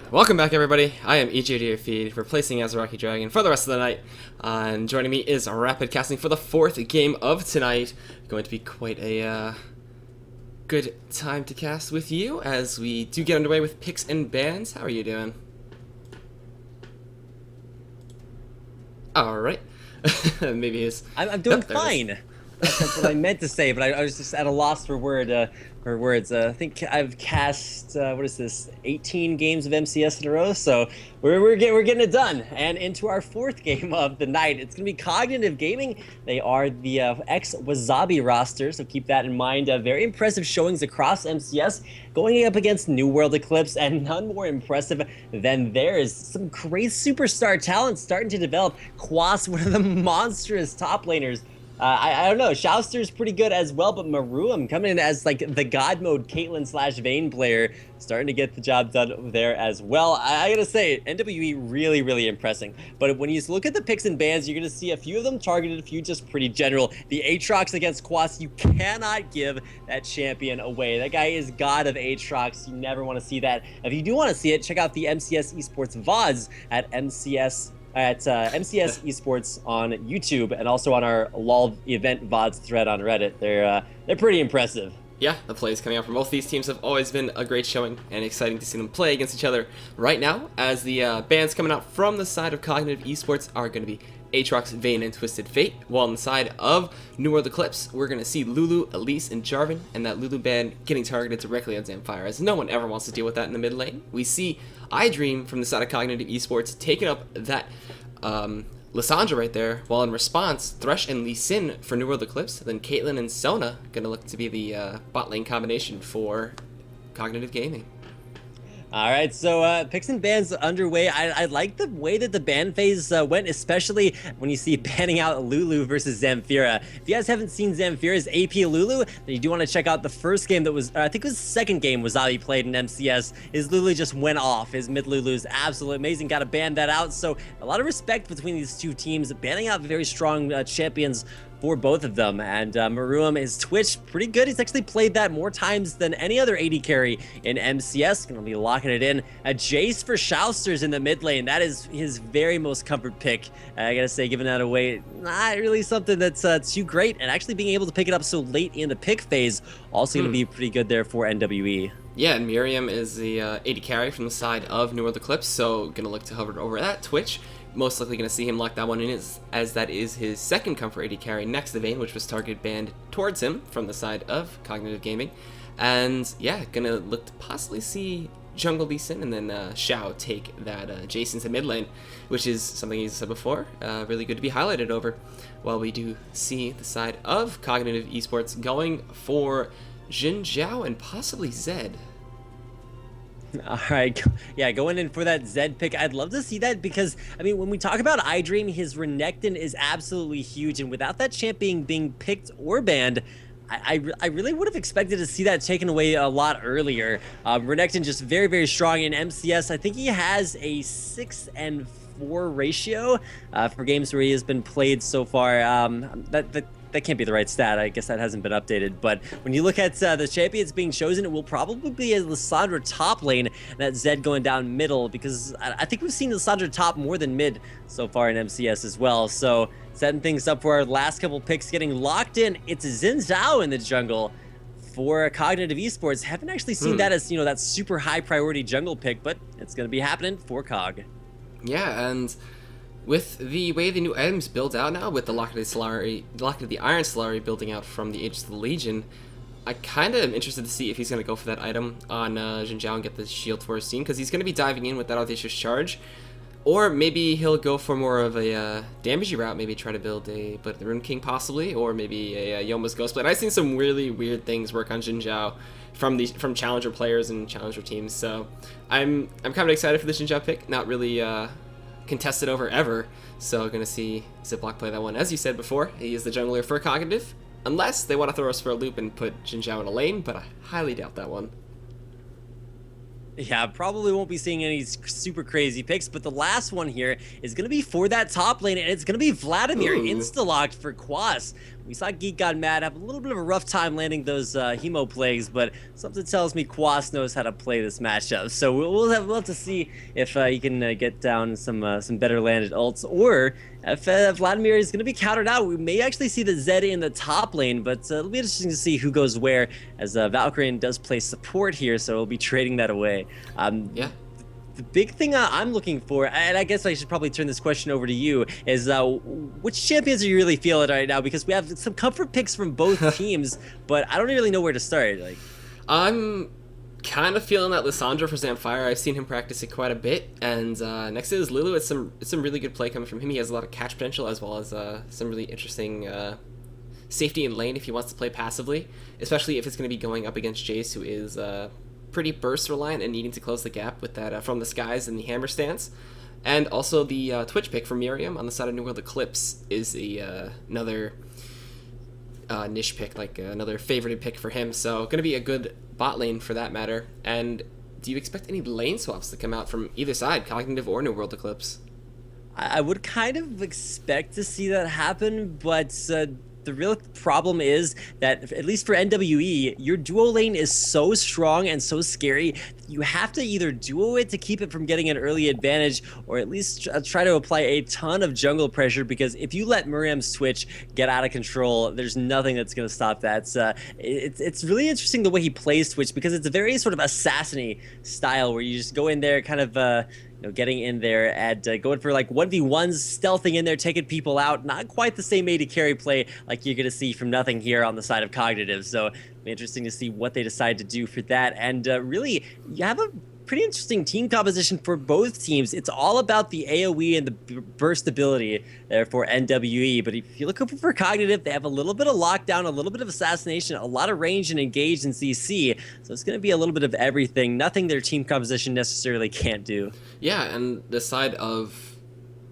Welcome back, everybody. I am EJD Feed, replacing as Rocky Dragon for the rest of the night. And joining me is Rapid Casting for the fourth game of tonight. Going to be quite a good time to cast with you as we do get underway with picks and bans. How are you doing? All right. Maybe his. I'm doing fine. That's what I meant to say, but I was just at a loss for words. I think I've cast what is this, 18 games of MCS in a row, so we're getting it done. And into our fourth game of the night, it's gonna be Cognitive Gaming. They are the ex-Wasabi roster, so keep that in mind. Very impressive showings across MCS, going up against New World Eclipse, and none more impressive than theirs. Some great superstar talent starting to develop. Quas, one of the monstrous top laners. I don't know, Shouster's pretty good as well, but Maruam coming in as like the God mode Caitlyn / Vayne player, starting to get the job done there as well. I gotta say, NWE really impressing. But when you look at the picks and bans, you're gonna see a few of them targeted, a few just pretty general. The Aatrox against Quas, you cannot give that champion away. That guy is God of Aatrox. You never want to see that. If you do want to see it, check out the MCS Esports VODs at MCS Esports on YouTube, and also on our LOL event VODs thread on Reddit. They're pretty impressive. Yeah, the plays coming out from both these teams have always been a great showing, and exciting to see them play against each other right now, as the bans coming out from the side of Cognitive Esports are going to be Aatrox, Vayne, and Twisted Fate, while on the side of New World Eclipse, we're going to see Lulu, Elise, and Jarvan, and that Lulu ban getting targeted directly on Zamfire, as no one ever wants to deal with that in the mid lane. We see iDream from the side of Cognitive Esports taking up that Lissandra right there, while in response, Thresh and Lee Sin for New World Eclipse, then Caitlyn and Sona gonna look to be the bot lane combination for Cognitive Gaming. All right, so picks and bans underway. I like the way that the ban phase went, especially when you see banning out Lulu versus Zamfira. If you guys haven't seen Zamfira's AP Lulu, then you do want to check out the first game that was, I think it was the second game Wasabi played in MCS. His Lulu just went off. His mid Lulu is absolutely amazing. Got to ban that out. So a lot of respect between these two teams, banning out very strong champions for both of them. And Maruam, his Twitch, pretty good. He's actually played that more times than any other AD carry in MCS. Gonna be locking it in. Jace for Shousters in the mid lane. That is his very most comfort pick. I gotta say, giving that away, not really something that's too great. And actually being able to pick it up so late in the pick phase, also gonna be pretty good there for NWE. Yeah, and Miriam is the AD carry from the side of New World Eclipse, so gonna look to hover over that Twitch. Most likely going to see him lock that one in, as that is his second comfort AD carry next to Vayne, which was target banned towards him from the side of Cognitive Gaming. And yeah, going to look to possibly see Jungle Lee Sin and then Xiao take that Jason to mid lane, which is something he's said before, really good to be highlighted over. While we do see the side of Cognitive Esports going for Jin Zhao and possibly Zed. All right, yeah, going in for that Zed pick. I'd love to see that because, I mean, when we talk about iDream, his Renekton is absolutely huge, and without that champion being picked or banned, I really would have expected to see that taken away a lot earlier. Renekton just very strong in MCS. I think he has a 6-4 ratio for games where he has been played so far. That can't be the right stat. I guess that hasn't been updated. But when you look at the champions being chosen, it will probably be a Lissandra top lane and that Zed going down middle, because I think we've seen Lissandra top more than mid so far in MCS as well. So setting things up for our last couple picks getting locked in. It's Xin Zhao in the jungle for Cognitive Esports. Haven't actually seen that as, you know, that super high priority jungle pick, but it's going to be happening for Cog. Yeah, and with the way the new items build out now, with the Locket of the Iron Solari building out from the Aegis of the Legion, I kind of am interested to see if he's going to go for that item on Xin Zhao and get the shield for his team, because he's going to be diving in with that Audacious Charge. Or maybe he'll go for more of a damagey route, maybe try to build a the Rune King possibly, or maybe a Yoma's Ghostblade. I've seen some really weird things work on Xin Zhao from Challenger players and Challenger teams, so I'm kind of excited for the Xin Zhao pick. Not really contested over ever, so gonna see Ziploc play that one. As you said before, he is the jungler for Cognitive, unless they want to throw us for a loop and put Xin Zhao in a lane, but I highly doubt that one. Yeah, probably won't be seeing any super crazy picks, but the last one here is going to be for that top lane, and it's going to be Vladimir insta-locked for Quas. We saw Geek Gone Mad have a little bit of a rough time landing those Hemo Plagues, but something tells me Quas knows how to play this matchup. So we'll have to see if he can get down some better landed ults, or if Vladimir is going to be countered out. We may actually see the Zed in the top lane, but it'll be interesting to see who goes where, as Valkyrian does play support here, so we'll be trading that away. Yeah. The big thing I'm looking for, and I guess I should probably turn this question over to you, is which champions are you really feeling right now? Because we have some comfort picks from both teams, but I don't really know where to start. Like, I'm kind of feeling that Lissandra for Zamfire. I've seen him practice it quite a bit, and next is Lulu. It's some really good play coming from him. He has a lot of catch potential, as well as some really interesting safety in lane if he wants to play passively, especially if it's going to be going up against Jace, who is pretty burst reliant and needing to close the gap with that from the skies and the hammer stance. And also the Twitch pick for Miriam on the side of New World Eclipse is another niche pick, like another favorited pick for him. So going to be a good bot lane for that matter. And do you expect any lane swaps to come out from either side, Cognitive or New World Eclipse? I would kind of expect to see that happen, but the real problem is that, at least for NWE, your duo lane is so strong and so scary, you have to either duo it to keep it from getting an early advantage, or at least try to apply a ton of jungle pressure, because if you let Miriam's Twitch get out of control, there's nothing that's going to stop that. It's really interesting the way he plays Twitch, because it's a very sort of assassin-y style, where you just go in there kind of getting in there and going for like 1v1s, stealthing in there, taking people out. Not quite the same AD carry play like you're going to see from Nothing here on the side of Cognitive. So it'll be interesting to see what they decide to do for that. And really, you have a pretty interesting team composition for both teams. It's all about the AoE and the burst ability there for NWE. But if you look over for Cognitive, they have a little bit of lockdown, a little bit of assassination, a lot of range and engage in CC. So it's going to be a little bit of everything. Nothing their team composition necessarily can't do. Yeah, and the side of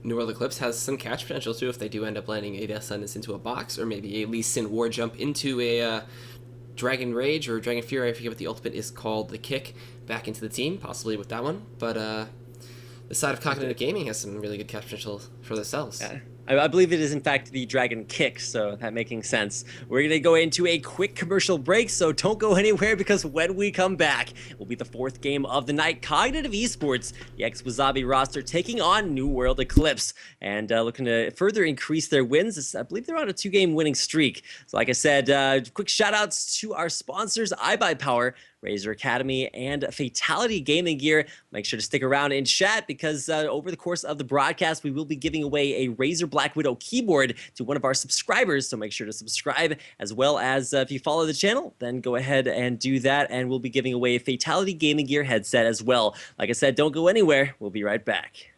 New World Eclipse has some catch potential too if they do end up landing a Death Sentence into a box, or maybe a Lee Sin War Jump into a Dragon Rage or Dragon Fury. I forget what the ultimate is called, the kick back into the team, possibly with that one. But the side of Cognitive Gaming has some really good catch potential for themselves. Yeah. I believe it is, in fact, the Dragon Kick, so that making sense. We're going to go into a quick commercial break, so don't go anywhere, because when we come back, it will be the fourth game of the night. Cognitive Esports, the ex-Wasabi roster, taking on New World Eclipse, and looking to further increase their wins. I believe they're on a 2-game winning streak. So like I said, quick shout-outs to our sponsors, iBuyPower, Razor Academy, and Fatality Gaming Gear. Make sure to stick around in chat, because over the course of the broadcast, we will be giving away a Razer Black Widow keyboard to one of our subscribers, so make sure to subscribe, as well as if you follow the channel, then go ahead and do that, and we'll be giving away a Fatality Gaming Gear headset as well. Like I said, don't go anywhere. We'll be right back.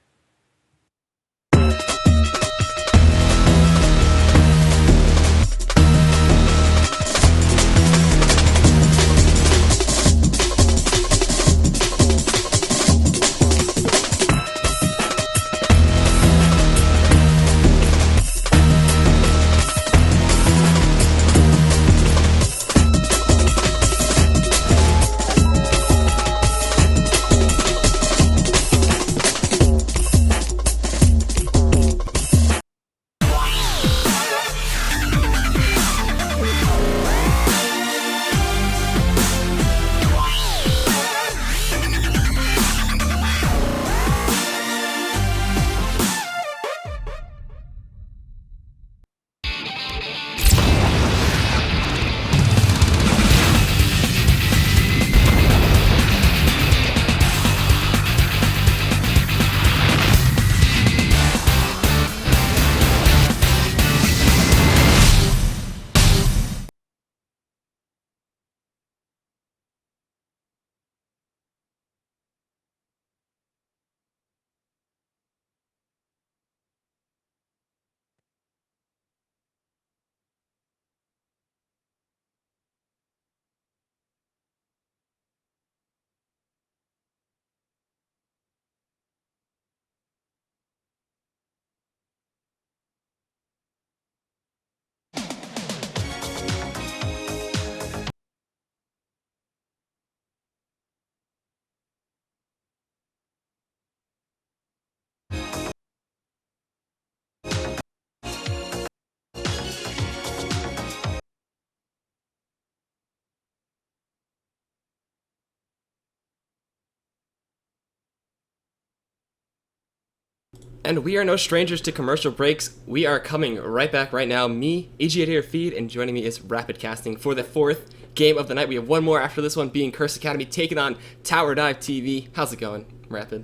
And we are no strangers to commercial breaks. We are coming right back right now. Me, EG at your feed, and joining me is Rapid Casting for the 4th game of the night. We have one more after this one, being Curse Academy taking on Tower Dive TV. How's it going, Rapid?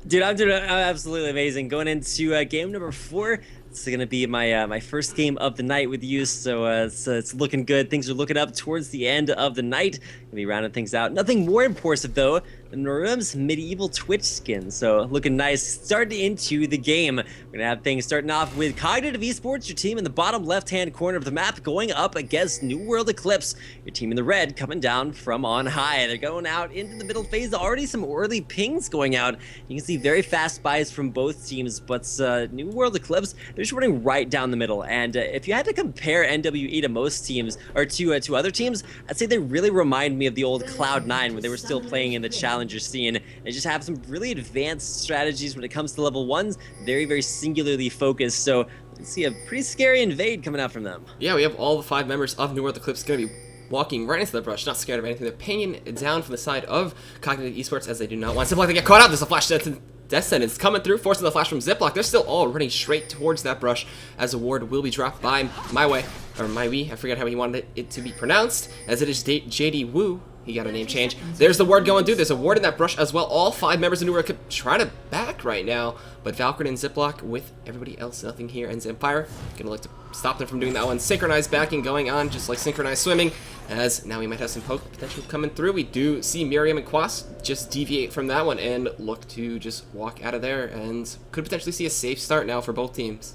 Dude, I'm doing absolutely amazing. Going into game number 4. It's going to be my first game of the night with you, so it's looking good. Things are looking up towards the end of the night. Gonna be rounding things out. Nothing more impressive though than Narum's medieval Twitch skin. So looking nice. Starting into the game, we're gonna have things starting off with Cognitive Esports, your team in the bottom left-hand corner of the map, going up against New World Eclipse, your team in the red, coming down from on high. They're going out into the middle phase. Already some early pings going out. You can see very fast buys from both teams, but New World Eclipse, they're just running right down the middle. And if you had to compare NWE to most teams, or to other teams, I'd say they really remind me of the old Cloud9 when they were still playing in the Challenger scene. They just have some really advanced strategies when it comes to level 1s, very singularly focused. So you can see a pretty scary invade coming out from them. Yeah, we have all the 5 members of New World Eclipse going to be walking right into the brush, not scared of anything. They're pinging down from the side of Cognitive Esports as they do not want Ziploc to get caught out. There's a flash death sentence coming through, forcing the flash from Ziploc. They're still all running straight towards that brush as a ward will be dropped by my way, or my wee. I forget how he wanted it to be pronounced, as it is JD Wu. He got a name change. There's the ward going through. There's a ward in that brush as well. All 5 members of New World Eclipse trying to back right now, but Valkyrie and Ziploc with everybody else, nothing here, and Zampire gonna look to stop them from doing that one. Synchronized backing going on, just like synchronized swimming, as now we might have some poke potential coming through. We do see Miriam and Quas just deviate from that one and look to just walk out of there, and could potentially see a safe start now for both teams.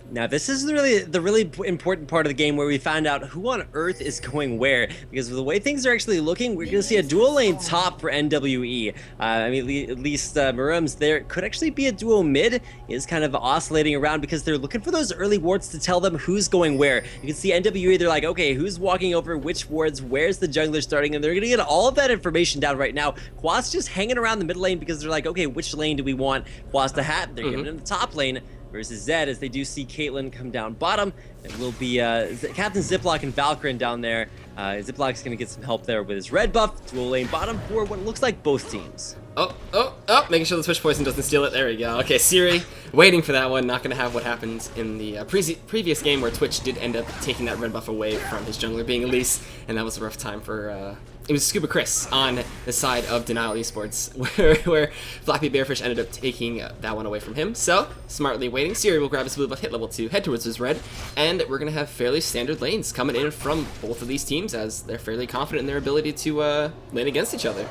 Now this is the really important part of the game where we find out who on earth is going where, because with the way things are actually looking, we're going to see a dual lane top for NWE. I mean, at least Murum's there. Could actually be a duo mid, is kind of oscillating around because they're looking for those early wards to tell them who's going where. You can see NWE, they're like, okay, who's walking over which wards, where's the jungler starting, and they're going to get all of that information down right now. Quas just hanging around the mid lane because they're like, okay, which lane do we want Quas to have? They're giving him the top lane versus Zed, as they do see Caitlyn come down bottom. It will be Captain Ziploc and Valkyrin down there. Ziploc's going to get some help there with his red buff. Dual lane bottom for what looks like both teams. Oh, making sure the Switch Poison doesn't steal it. There we go. Okay, Siri, waiting for that one. Not going to have what happened in the previous game where Twitch did end up taking that red buff away from his jungler being Elise, and that was a rough time for... it was Scuba Chris on the side of Denial Esports, where Flappy Bearfish ended up taking that one away from him. So, smartly waiting, Siri will grab his blue buff, hit level 2, head towards his red, and we're going to have fairly standard lanes coming in from both of these teams, as they're fairly confident in their ability to lane against each other.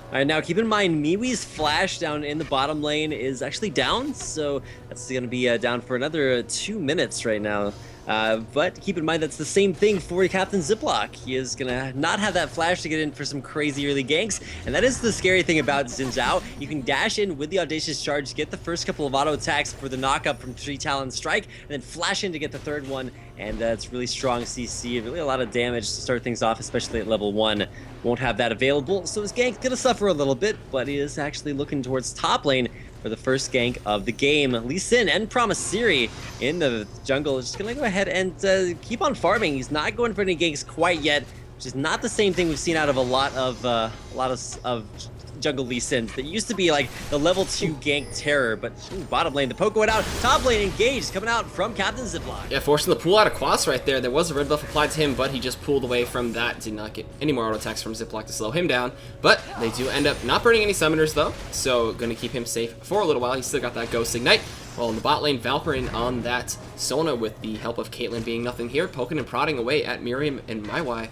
All right, now keep in mind, Miwi's flash down in the bottom lane is actually down, so that's going to be down for another 2 minutes right now. But keep in mind that's the same thing for Captain Ziploc. He is gonna not have that flash to get in for some crazy early ganks, and that is the scary thing about Xin Zhao. You can dash in with the Audacious Charge, get the first couple of auto attacks for the knock-up from Tree Talon Strike, and then flash in to get the third one, and it's really strong CC, really a lot of damage to start things off, especially at level 1. Won't have that available, so his gank's gonna suffer a little bit, but he is actually looking towards top lane for the first gank of the game. Lee Sin and Promisiri in the jungle is just gonna go ahead and keep on farming. He's not going for any ganks quite yet, which is not the same thing we've seen out of a lot of jungle Lee Sins that used to be like the level 2 gank terror. But bottom lane, the poke went out, top lane engaged, coming out from Captain Ziploc. Yeah, forcing the pull out of Quas right there. There was a red buff applied to him, but he just pulled away from that. Did not get any more auto attacks from Ziploc to slow him down. But they do end up not burning any summoners though, so going to keep him safe for a little while. He's still got that Ghost Ignite. While in the bot lane, Valkyrin on that Sona with the help of Caitlyn being nothing here, poking and prodding away at Miriam and Maiwai,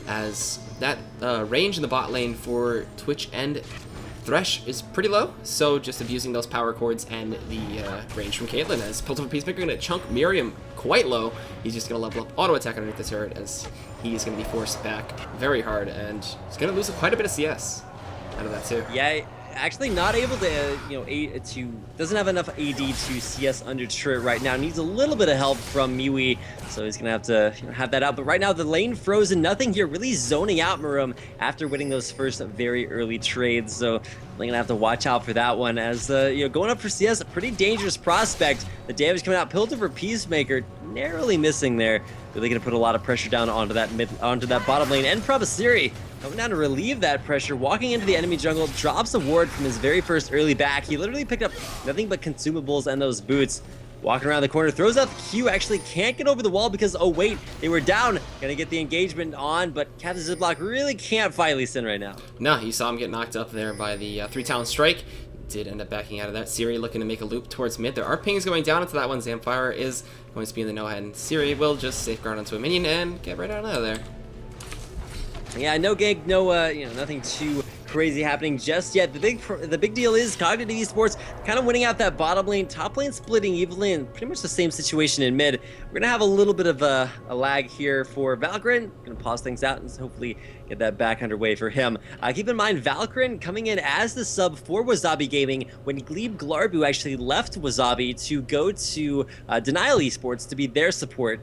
as that range in the bot lane for Twitch and Thresh is pretty low, so just abusing those power chords and the range from Caitlyn, as Piltover Peacemaker going to chunk Miriam quite low. He's just going to level up auto attack underneath the turret, as he's going to be forced back very hard, and he's going to lose quite a bit of CS out of that too. Yeah, actually not able to, doesn't have enough AD to CS under turret right now. Needs a little bit of help from Miwi, so he's gonna have to have that out. But right now the lane frozen, nothing here, really zoning out Murum after winning those first very early trades. So they're gonna have to watch out for that one, as going up for CS, a pretty dangerous prospect. The damage coming out, Piltover Peacemaker narrowly missing there. Really gonna put a lot of pressure down onto that bottom lane, and Probasiri coming down to relieve that pressure, walking into the enemy jungle, drops a ward from his very first early back. He literally picked up nothing but consumables and those boots. Walking around the corner, throws out the Q, actually can't get over the wall because, oh wait, they were down. Gonna get the engagement on, but Captain Ziploc really can't fight Lee Sin right now. No, you saw him get knocked up there by the 3-talent strike. Did end up backing out of that. Siri looking to make a loop towards mid. There are pings going down into that one. Zamfire is going to be in the no-head, and Siri will just safeguard onto a minion and get right out of there. Yeah, no gank, no, nothing too crazy happening just yet. The big deal is Cognitive Esports kind of winning out that bottom lane, top lane splitting evenly, and pretty much the same situation in mid. We're gonna have a little bit of a lag here for Valkyrin. Gonna pause things out and hopefully get that back underway for him. Keep in mind, Valkyrin coming in as the sub for Wasabi Gaming when Glebe Glarbu actually left Wasabi to go to Denial Esports to be their support.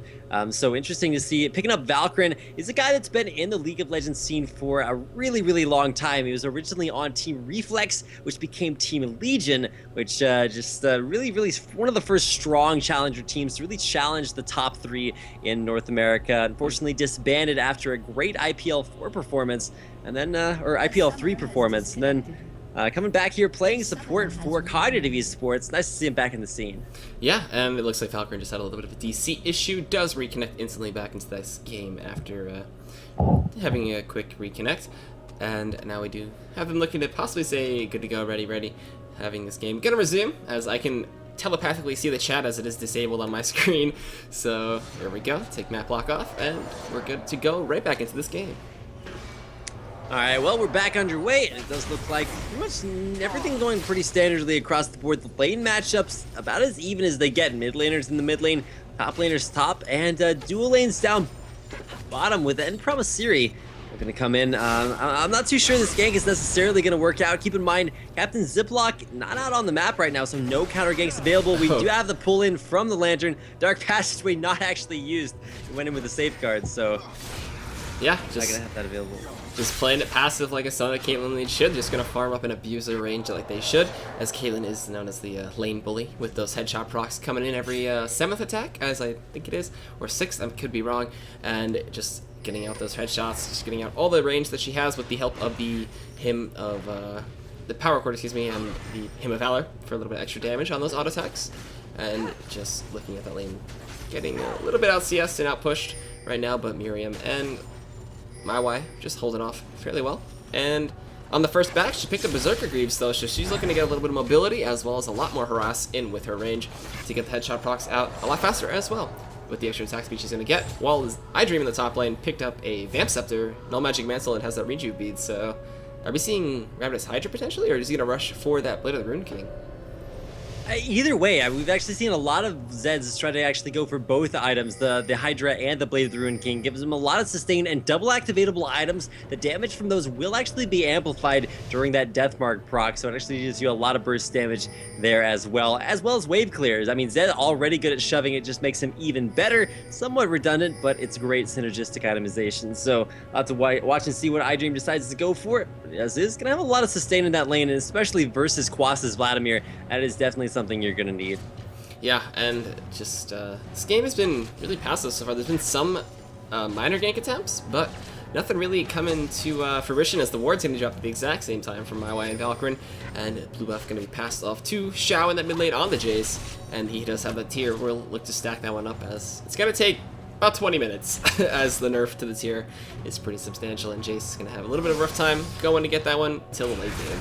So interesting to see. Picking up Valkyrin is a guy that's been in the League of Legends scene for a really, really long time. He was originally on Team Reflex, which became Team Legion, which really one of the first strong challenger teams to really challenge the top 3 in North America. Unfortunately disbanded after a great IPL 4 performance, and then or IPL 3 performance, and then coming back here playing support for Cognitive Esports. Nice to see him back in the scene. Yeah, and it looks like Valkyrin just had a little bit of a DC issue. Does reconnect instantly back into this game after having a quick reconnect. And now we do have him looking to possibly say good to go, ready, having this game. Gonna resume, as I can telepathically see the chat as it is disabled on my screen. So there we go, take map lock off, and we're good to go right back into this game. Alright, well, we're back underway, and it does look like pretty much everything going pretty standardly across the board. The lane matchups about as even as they get. Mid laners in the mid lane, top laners top, and dual lanes down bottom with End Promise Siri. We're going to come in. I'm not too sure this gank is necessarily going to work out. Keep in mind, Captain Ziploc not out on the map right now, so no counter ganks available. We do have the pull in from the Lantern. Dark Passageway not actually used. We went in with a safeguard, so yeah, just not going to have that available. Just playing it passive like a son of Caitlyn Lee should. Just going to farm up and abuse their range like they should, as Caitlyn is known as the lane bully, with those headshot procs coming in every 7th attack, as I think it is, or 6th, I could be wrong, and just getting out those headshots, just getting out all the range that she has with the help of the the power chord, excuse me, and the Hymn of Valor for a little bit extra damage on those auto attacks, and just looking at that lane, getting a little bit out CS and out pushed right now, but Miriam and MyY just holding off fairly well. And on the first back, she picked up Berserker Greaves though, so she's looking to get a little bit of mobility as well as a lot more harass in with her range to get the headshot procs out a lot faster as well, with the extra attack speed she's going to get. While iDream in the top lane picked up a Vamp Scepter, Null Magic Mantle, and has that Rejuve bead. So are we seeing Ravenous Hydra potentially, or is he going to rush for that Blade of the Rune King? Either way, we've actually seen a lot of Zeds try to actually go for both items, the Hydra and the Blade of the Ruined King. Gives them a lot of sustain and double activatable items. The damage from those will actually be amplified during that Deathmark proc, so it actually gives you a lot of burst damage there as well as wave clears. I mean, Zed already good at shoving, it just makes him even better. Somewhat redundant, but it's great synergistic itemization. So I'll have to watch and see what iDream decides to go for. As is gonna have a lot of sustain in that lane, and especially versus Quas's Vladimir, that is definitely something you're gonna need. Yeah, and just this game has been really passive so far. There's been some minor gank attempts, but nothing really coming to fruition, as the ward's gonna drop at the exact same time from MyY and Valkyrin, and blue buff gonna be passed off to Xiao in that mid lane on the Jace, and he does have that tier. We'll look to stack that one up, as it's gonna take about 20 minutes as the nerf to the tier is pretty substantial, and Jace is gonna have a little bit of a rough time going to get that one till the late game.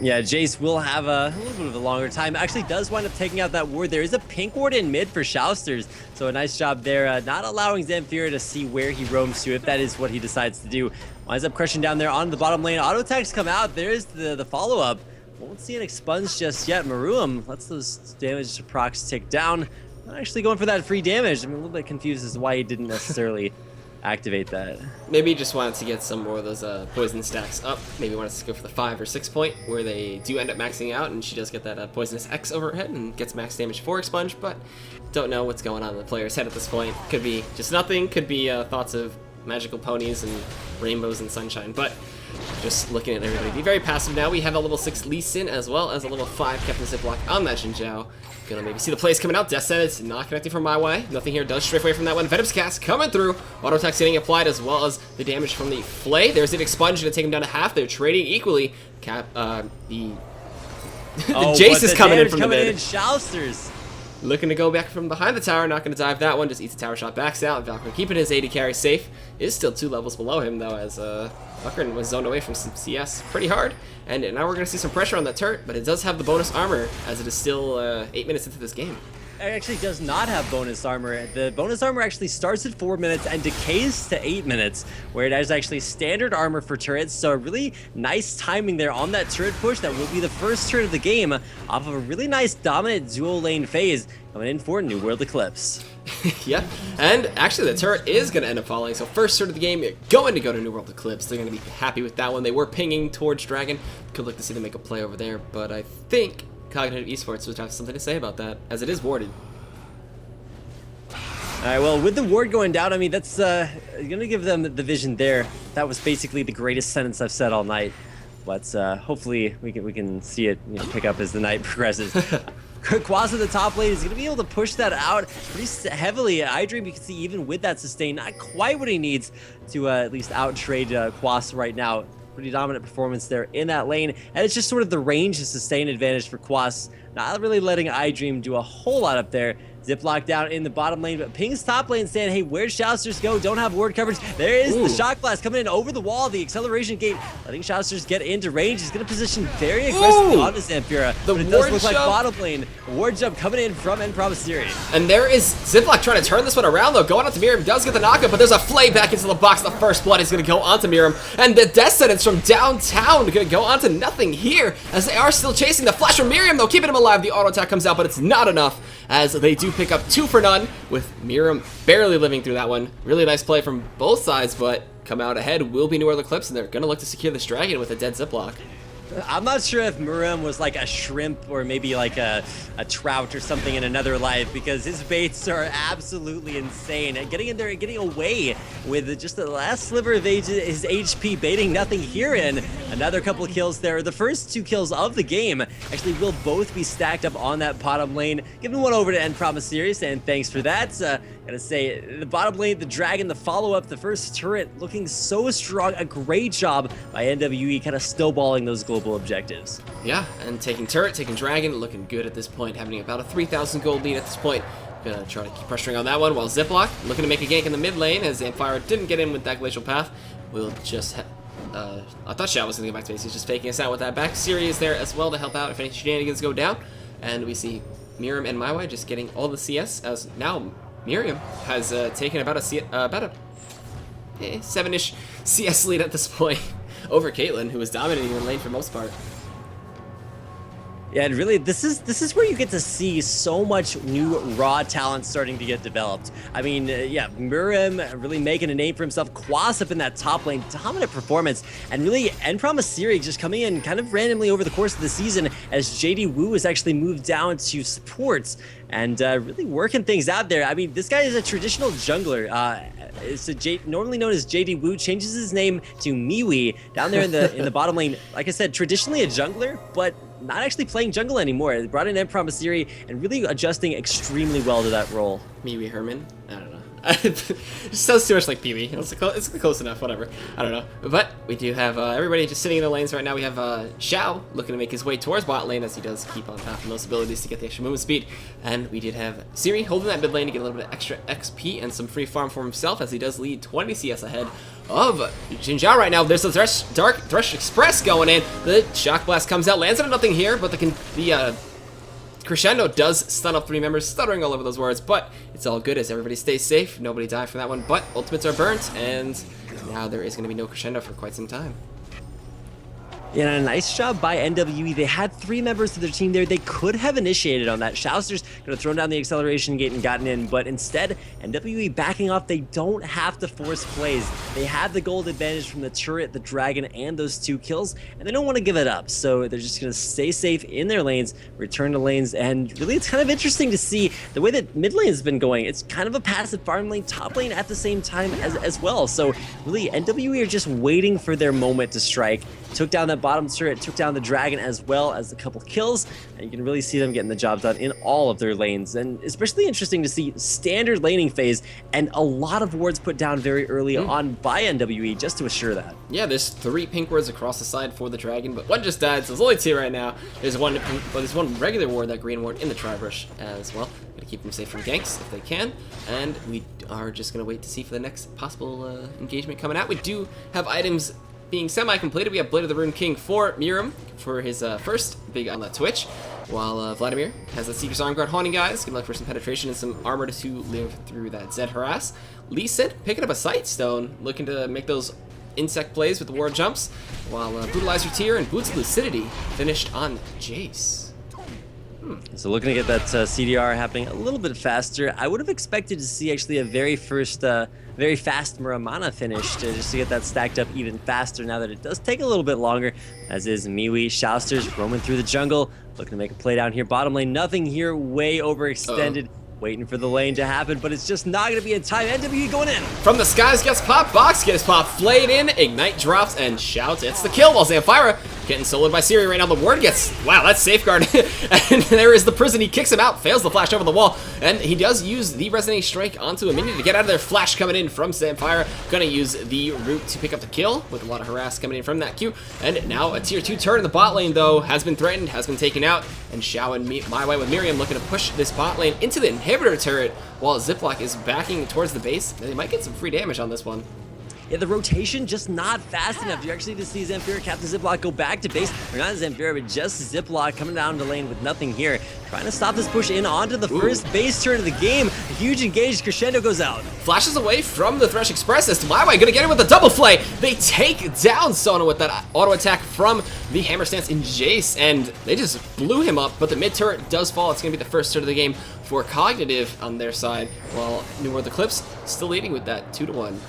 Yeah, Jace will have a little bit of a longer time. Actually does wind up taking out that ward. There is a pink ward in mid for Shousters, so a nice job there, not allowing Zamfira to see where he roams to, if that is what he decides to do. Winds up crushing down there on the bottom lane. Auto attacks come out. There's the follow-up. Won't see an expunge just yet. Maruam lets those damage procs tick down. Not actually going for that free damage. I'm a little bit confused as to why he didn't necessarily activate that. Maybe he just wanted to get some more of those poison stacks up. Maybe wanted to go for the 5 or 6 point, where they do end up maxing out, and she does get that poisonous X over her head and gets max damage for expunge, but don't know what's going on in the player's head at this point. Could be just nothing, could be thoughts of magical ponies and rainbows and sunshine, but just looking at everybody be very passive now. We have a level 6 Lee Sin as well as a level 5 Captain Ziploc on that Xin Zhao. Gonna maybe see the plays coming out. Death Sentence not connecting from my way. Nothing here does strafe away from that one. Venom's Cast coming through. Auto attack getting applied as well as the damage from the Flay. There's an Expunge to take him down to half. They're trading equally. The Jace is coming in from the mid. Shousters. Looking to go back from behind the tower, not going to dive that one, just eats the tower shot, backs out. Valkyrie keeping his AD carry safe, is still 2 levels below him though, as Valkyrie was zoned away from some CS pretty hard. And now we're going to see some pressure on that turret, but it does have the bonus armor, as it is still 8 minutes into this game. It actually does not have bonus armor. The bonus armor actually starts at 4 minutes and decays to 8 minutes, where it has actually standard armor for turrets. So a really nice timing there on that turret push. That will be the first turret of the game off of a really nice dominant dual lane phase coming in for New World Eclipse. Yeah, and actually the turret is going to end up falling. So first turret of the game, going to go to New World Eclipse. They're going to be happy with that one. They were pinging towards Dragon. Could look to see them make a play over there, but I think Cognitive Esports would have something to say about that, as it is warded. Alright, well, with the ward going down, I mean, that's gonna give them the vision there. That was basically the greatest sentence I've said all night. But hopefully we can see it pick up as the night progresses. Quas at the top lane is going to be able to push that out pretty heavily. iDream, you can see even with that sustain, not quite what he needs to at least out-trade Quas right now. Pretty dominant performance there in that lane, and it's just sort of the range and sustain advantage for Quas, not really letting iDream do a whole lot up there. Ziploc down in the bottom lane, but Ping's top lane saying, hey, where'd Shousters go? Don't have ward coverage. There is the Shock Blast coming in over the wall, the acceleration gate, letting Shousters get into range. He's going to position very aggressively on his Zamfira, but it does look like bottom lane. Ward jump coming in from Promiseri. And there is Ziploc trying to turn this one around, though. Going onto Miriam, does get the knockup, but there's a Flay back into the box. The first blood is going to go onto Miriam, and the Death Sentence from downtown going to go onto nothing here, as they are still chasing the flash from Miriam, though, keeping him alive. The auto attack comes out, but it's not enough, as they do pick up 2 for none, with Miriam barely living through that one. Really nice play from both sides, but come out ahead will be New World Eclipse, and they're going to look to secure this dragon with a dead Ziploc. I'm not sure if Miriam was like a shrimp or maybe like a trout or something in another life, because his baits are absolutely insane. And getting in there and getting away with just the last sliver of his HP, baiting nothing here in. Another couple of kills there. The first 2 kills of the game actually will both be stacked up on that bottom lane. Giving one over to Promiseri, and thanks for that. Gotta say, the bottom lane, the dragon, the follow-up, the first turret looking so strong. A great job by NWE kind of snowballing those global objectives. Yeah, and taking turret, taking dragon, looking good at this point, having about a 3,000 gold lead at this point. Gonna try to keep pressuring on that one, while Ziploc looking to make a gank in the mid lane, as Zamfire didn't get in with that Glacial Path. We'll just I thought Xiao was gonna go back to base. He's just faking us out with that back. Siri is there as well to help out if any shenanigans go down. And we see Miriam and Maiwai just getting all the CS, as now Miriam has taken about a 7-ish CS lead at this point over Caitlyn, who was dominating the lane for most part. Yeah, and really, this is where you get to see so much new raw talent starting to get developed. I mean, yeah, Miriam really making a name for himself. Quas up in that top lane, dominant performance, and really, Promiseri just coming in kind of randomly over the course of the season, as JD Wu has actually moved down to supports and really working things out there. I mean, this guy is a traditional jungler. Normally known as JD Wu, changes his name to Miwi down there in the bottom lane. Like I said, traditionally a jungler, but not actually playing jungle anymore. They brought in Promiseri and really adjusting extremely well to that role. Miwi Herman? I don't know. It sounds too much like Pee-wee. It's close enough, whatever. I don't know. But we do have everybody just sitting in the lanes right now. We have Xiao looking to make his way towards bot lane, as he does keep on top of those abilities to get the extra movement speed. And we did have Siri holding that mid lane to get a little bit of extra XP and some free farm for himself, as he does lead 20 CS ahead of Xin Zhao right now. There's the Dark Thresh Express going in. The Shock Blast comes out, lands on nothing here, but the Crescendo does stun up 3 members, stuttering all over those words, but it's all good as everybody stays safe. Nobody died from that one, but ultimates are burnt, and now there is going to be no Crescendo for quite some time. Yeah, a nice job by NWE. They had 3 members of their team there. They could have initiated on that. Shouster's could have thrown down the acceleration gate and gotten in, but instead, NWE backing off. They don't have to force plays. They have the gold advantage from the turret, the dragon, and those 2 kills, and they don't want to give it up. So they're just going to stay safe in their lanes, return to lanes, and really it's kind of interesting to see the way that mid lane has been going. It's kind of a passive farm lane, top lane at the same time as well. So really, NWE are just waiting for their moment to strike. Took down that bottom turret, took down the dragon as well as a couple kills, and you can really see them getting the job done in all of their lanes. And especially interesting to see standard laning phase and a lot of wards put down very early on by NWE just to assure that. Yeah, there's 3 pink wards across the side for the dragon, but one just died, so there's only 2 right now. There's one pink, but there's one regular ward, that green ward in the tri-brush as well. Gotta keep them safe from ganks if they can, and we are just gonna wait to see for the next possible engagement coming out. We do have items being semi-completed. We have Blade of the Rune King for Miriam for his first big on the Twitch, while Vladimir has the Seeker's Arm Guard Haunting Guys. Good luck for some penetration and some armor to live through that Zed harass. Lee Sid picking up a Sight Stone, looking to make those insect plays with the ward jumps, while Brutalizer Tier and Boots of Lucidity finished on Jace. So looking to get that CDR happening a little bit faster. I would have expected to see actually a very fast Muramana finish just to get that stacked up even faster now that it does take a little bit longer, as is Miwi. Shousters roaming through the jungle, looking to make a play down here. Bottom lane, nothing here, way overextended. Waiting for the lane to happen, but it's just not going to be in time. NWE going in. From the skies gets popped, Box gets popped, Flayed in, Ignite drops, and Shouts. It's the kill while Zamfira getting soloed by Siri right now. The ward gets, wow, that's Safeguard. And there is the prison. He kicks him out, fails the flash over the wall, and he does use the Resonating Strike onto a minion to get out of there. Flash coming in from Zamfira. Gonna use the root to pick up the kill with a lot of harass coming in from that Q. And now a tier 2 turret in the bot lane, though, has been threatened, has been taken out, and Xiao and My Way with Miriam looking to push this bot lane into the inhibitor turret while Ziploc is backing towards the base. They might get some free damage on this one. Yeah, the rotation just not fast enough. You actually just see Zamfira, Captain Ziploc go back to base. Or not Zamfira, but just Ziploc coming down the lane with nothing here. Trying to stop this push in onto the first base turn of the game. A huge engaged crescendo goes out. Flashes away from the Thresh Express as My Way gonna get him with a double flay. They take down Sona with that auto attack from the Hammer Stance in Jace, and they just blew him up, but the mid turret does fall. It's gonna be the first turret of the game for Cognitive on their side, while New World Eclipse still leading with that 2-1.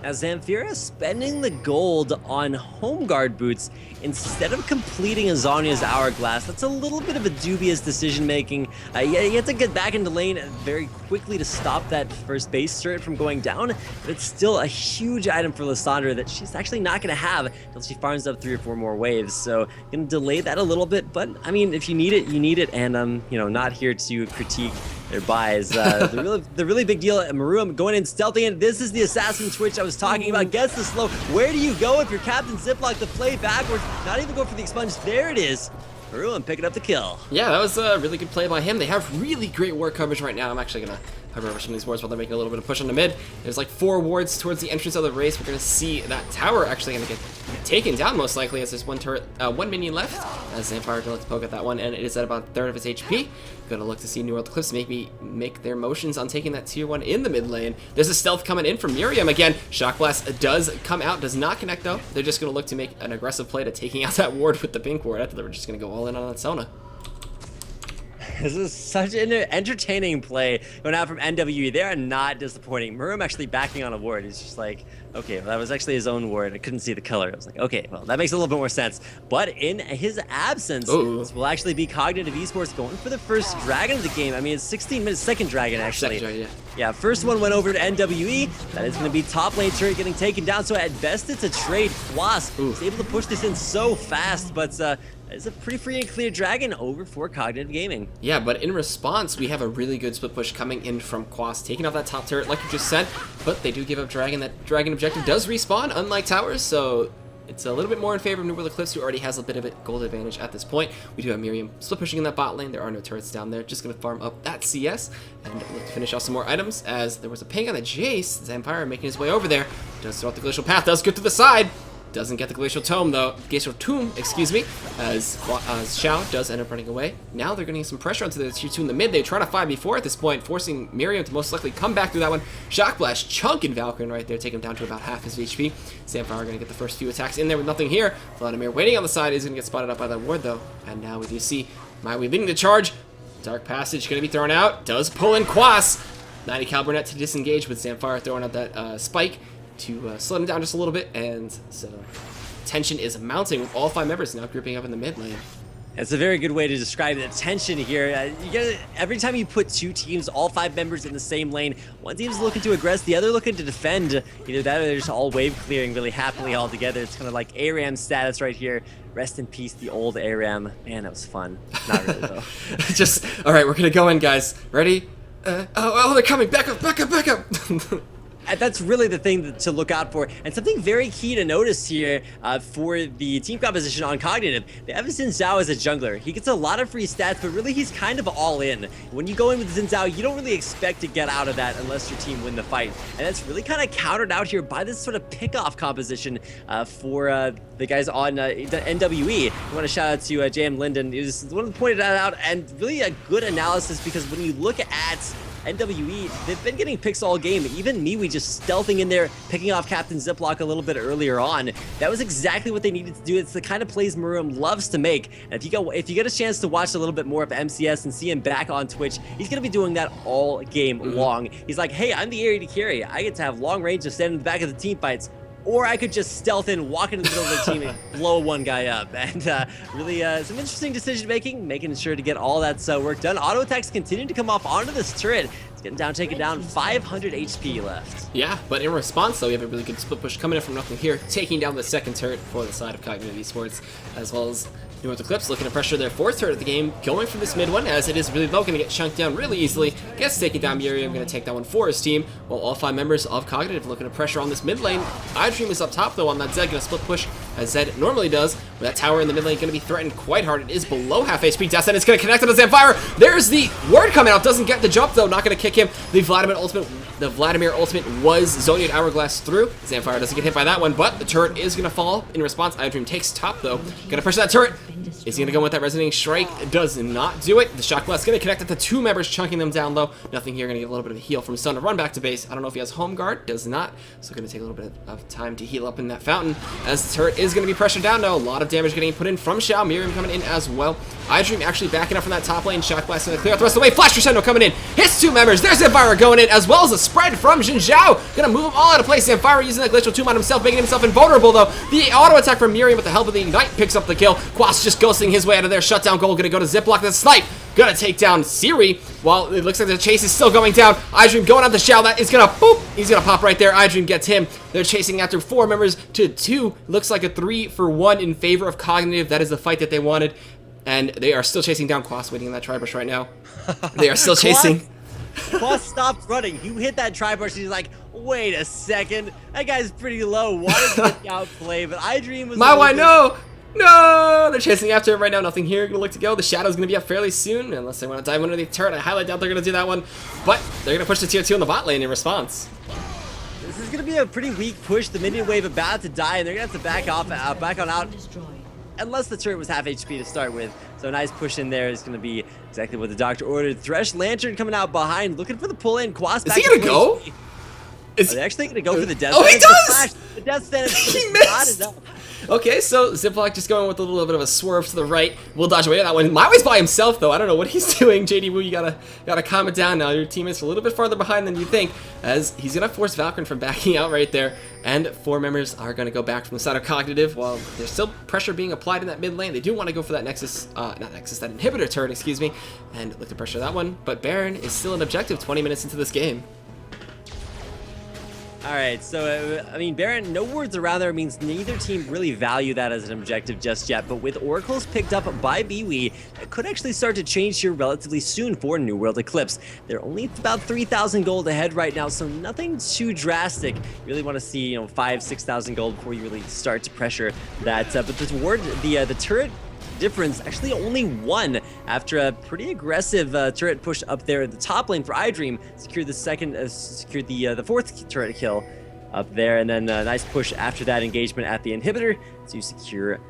As Zamfira spending the gold on home guard boots instead of completing Azania's Hourglass. That's a little bit of a dubious decision making. Yeah, you have to get back into lane very quickly to stop that first base turret from going down, but it's still a huge item for Lysandra that she's actually not going to have until she farms up 3 or 4 more waves. So going to delay that a little bit, but I mean, if you need it, you need it, and you know, not here to critique their buys. The really big deal at Maruam going in stealthy, and this is the assassin twitch I was talking about. Gets the slow. Where do you go if you're Captain Ziploc to play backwards? Not even go for the expunge. There it is. Maruam picking up the kill. Yeah, that was a really good play by him. They have really great ward coverage right now. I'm actually gonna hover over some of these wards while they're making a little bit of push on the mid. There's like 4 wards towards the entrance of the race. We're gonna see that tower actually gonna get taken down most likely, as there's one turret, 1 minion left. As Zamfire gonna look to poke at that one, and it is at about a third of its HP. Gonna look to see New World Eclipse maybe make their motions on taking that tier 1 in the mid lane. There's a stealth coming in from Miriam again. Shock Blast does come out, does not connect though. They're just gonna look to make an aggressive play to taking out that ward with the pink ward. I thought they were just gonna go all in on that Sona. This is such an entertaining play going out from NWE. They are not disappointing. Murum actually backing on a ward. He's just like, okay, well, that was actually his own ward. I couldn't see the color. I was like, okay, well, that makes a little bit more sense. But in his absence, this will actually be Cognitive Esports going for the first dragon of the game. I mean, it's 16 minutes, second dragon, actually. Second dragon, yeah, first one went over to NWE. That is going to be top lane turret getting taken down. So at best, it's a trade. Wasp is able to push this in so fast, but it's a pretty free and clear dragon over for Cognitive Gaming. Yeah, but in response, we have a really good split push coming in from Quas, taking off that top turret, like you just said, but they do give up Dragon. That Dragon objective does respawn, unlike towers, so it's a little bit more in favor of New World Eclipse, who already has a bit of a gold advantage at this point. We do have Miriam split pushing in that bot lane. There are no turrets down there. Just going to farm up that CS and look to finish off some more items, as there was a ping on the Jace. Zamfire making his way over there. Does throw out the Glacial Path, does go to the side. Doesn't get the Glacial Tomb, though. Glacial Tomb, excuse me, as Xiao does end up running away. Now they're getting some pressure onto the tier 2 in the mid. They try to 5v4 at this point, forcing Miriam to most likely come back through that one. Shock Blast chunking Valkyrie right there, taking him down to about half his HP. Zamfire going to get the first few attacks in there with nothing here. Vladimir waiting on the side is going to get spotted up by that ward, though. And now we do see Maiwi leading the charge. Dark Passage going to be thrown out. Does pull in Quas. 90 caliber net to disengage with Zamfire throwing out that spike to slow him down just a little bit, and so tension is mounting with all 5 members now grouping up in the mid lane. That's a very good way to describe the tension here. Every time you put 2 teams, all 5 members in the same lane, one team's looking to aggress, the other looking to defend. Either that or they're just all wave clearing really happily all together. It's kind of like ARAM status right here. Rest in peace, the old ARAM. Man, that was fun. Not really, though. Just, all right, we're going to go in, guys. Ready? Oh, they're coming. Back up, back up, back up. And that's really the thing to look out for. And something very key to notice here for the team composition on Cognitive. They have Xin Zhao as a jungler. He gets a lot of free stats, but really he's kind of all in. When you go in with Xin Zhao, you don't really expect to get out of that unless your team win the fight. And that's really kind of countered out here by this sort of pick-off composition for the guys on the NWE. I want to shout out to JM Linden. He was the one who pointed that out, and really a good analysis, because when you look at NWE, they've been getting picks all game. Even me, we just stealthing in there, picking off Captain Ziploc a little bit earlier on. That was exactly what they needed to do. It's the kind of plays Maroon loves to make. And if you get a chance to watch a little bit more of MCS and see him back on Twitch, he's gonna be doing that all game long. He's like, hey, I'm the area to carry. I get to have long range to stand in the back of the team fights. Or I could just stealth in, walk into the middle of the team, and blow one guy up. And really some interesting decision making sure to get all that work done. Auto attacks continue to come off onto this turret. It's getting down, taken down, 500 HP left. Yeah, but in response, though, we have a really good split push coming in from nothing here, taking down the second turret for the side of Cognitive Esports, as well as North Eclipse looking to pressure their 4th turret of the game, going for this mid one, as it is really low, going to get chunked down really easily. Gets taken down Miriam, going to take that one for his team, while all 5 members of Cognitive looking to pressure on this mid lane. iDream is up top, though, on that Zed, going to split push, as Zed normally does. With that tower in the mid lane going to be threatened quite hard. It is below half HP. Death, and it's going to connect on the Zamfire. There's the ward coming out. Doesn't get the jump, though. Not going to kick him. The Vladimir ultimate was Zodiac Hourglass through. Zamfire doesn't get hit by that one, but the turret is going to fall. In response, iDream takes top, though. Going to pressure that turret. Is he going to go with that Resonating Strike? Does not do it. The Shock Blast going to connect at the 2 members, chunking them down low. Nothing here. Going to get a little bit of a heal from Sun to run back to base. I don't know if he has Home Guard. Does not. So going to take a little bit of time to heal up in that fountain, as the turret is going to be pressured down now. A lot of damage getting put in from Xiao. Miriam coming in as well. iDream actually backing up from that top lane. Shock Blast going to clear out the rest of the way. Flash Crescendo coming in. Hits 2 members. There's Zamfire going in, as well as a spread from Xin Zhao. Going to move them all out of place. Zamfire using that Glacial Tomb on himself, making himself invulnerable, though. The auto attack from Miriam with the help of the Ignite picks up the kill. Quas just ghosting his way out of there. Shutdown goal. Going to go to Ziploc. The snipe. Gonna take down Siri, while it looks like the chase is still going down. iDream going on the Xiao. That is gonna boop. He's gonna pop right there. iDream gets him. They're chasing after 4 members to 2. Looks like a 3-for-1 in favor of Cognitive. That is the fight that they wanted, and they are still chasing down Quas, waiting on that Tribush right now. They are still chasing. Quas stopped running. You hit that Tribush. He's like, wait a second. That guy's pretty low. Why did he outplay? But iDream was. No, they're chasing after it right now. Nothing here. Gonna look to go. The Shadow's gonna be up fairly soon, unless they want to dive underneath the turret. I highly doubt they're gonna do that one, but they're gonna push the tier 2 in the bot lane in response. This is gonna be a pretty weak push. The minion wave about to die, and they're gonna have to back on out. Unless the turret was half HP to start with. So a nice push in there is going to be exactly what the doctor ordered. Thresh Lantern coming out behind, looking for the pull in. Quas back. Is he going to go? Are they actually going to go for the death? Oh, he does! The death stand he missed! Okay, so Ziploc just going with a little bit of a swerve to the right. We'll dodge away that one. Maiwi's by himself, though. I don't know what he's doing. JD Wu, you gotta calm it down now. Your teammate's a little bit farther behind than you think, as he's gonna force Valkyrie from backing out right there. And 4 members are gonna go back from the side of Cognitive, while there's still pressure being applied in that mid lane. They do want to go for that that inhibitor turret, excuse me, and look to pressure that one. But Baron is still an objective 20 minutes into this game. Alright, so, I mean, Baron, no words around there means neither team really value that as an objective just yet, but with Oracles picked up by BWE, that could actually start to change here relatively soon for New World Eclipse. They're only about 3,000 gold ahead right now, so nothing too drastic. You really want to see, 5,000-6,000 gold before you really start to pressure that, but the turret difference actually only 1 after a pretty aggressive turret push up there at the top lane for iDream. Secured the 4th turret kill. up there, and then a nice push after that engagement at the inhibitor to secure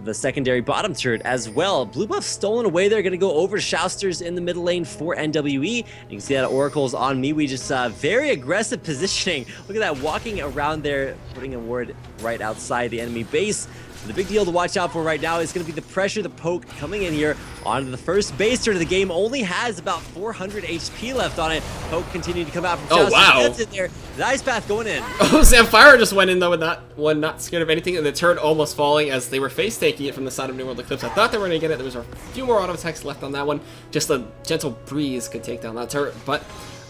the secondary bottom turret as well. Blue buff stolen away there, gonna go over Shousters in the middle lane for NWE. You can see that Oracle's on me. We just very aggressive positioning. Look at that, walking around there, putting a ward right outside the enemy base. The big deal to watch out for right now is going to be the pressure, the poke coming in here onto the first base turret of the game. Only has about 400 HP left on it. Poke continuing to come out from Chelsea. Wow. Gets it there. The ice path going in. Oh, Zamfire just went in though with that one, not scared of anything, and the turret almost falling as they were face taking it from the side of New World Eclipse. I thought they were going to get it. There was a few more auto attacks left on that one. Just a gentle breeze could take down that turret, but